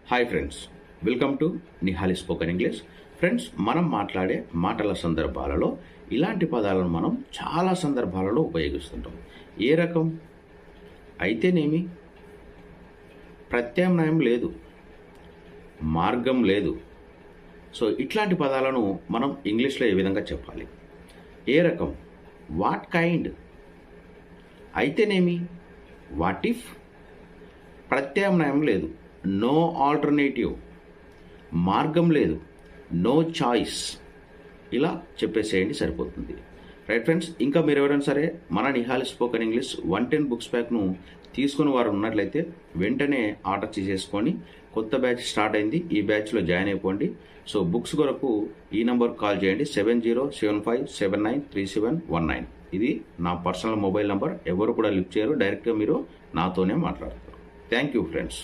Hi friends, welcome to Nihali spoken English. Friends, మనం మాట్లాడే మాటల సందర్భాలలో ఇలాంటి పదాలను మనం చాలా సందర్భాలలో ఉపయోగిస్తుంటాం. ఏ రకం? అయితేనేమి, ప్రత్యామ్నాయం లేదు, మార్గం లేదు. సో ఇట్లాంటి పదాలను మనం ఇంగ్లీష్లో ఏ విధంగా చెప్పాలి? ఏ రకం? What kind? అయితేనేమి, వాట్ ఇఫ్? ప్రత్యామ్నాయం లేదు, నో ఆల్టర్నేటివ్. మార్గం లేదు, నో చాయిస్. ఇలా చెప్పేసేయండి, సరిపోతుంది. రైట్ ఫ్రెండ్స్, ఇంకా మీరు ఎవరైనా సరే మన నిహాలి స్పోకెన్ ఇంగ్లీష్ 110 బుక్స్ ప్యాక్ను తీసుకుని వారు ఉన్నట్లయితే వెంటనే ఆర్డర్ చేసేసుకొని, కొత్త బ్యాచ్ స్టార్ట్ అయింది, ఈ బ్యాచ్లో జాయిన్ అయిపోండి. సో బుక్స్ కొరకు ఈ నెంబర్కి కాల్ చేయండి, 7075793719. ఇది నా పర్సనల్ మొబైల్ నెంబర్. ఎవరు కూడా లిఫ్ట్ చేయరు, డైరెక్ట్గా మీరు నాతోనే మాట్లాడతారు. Thank you friends.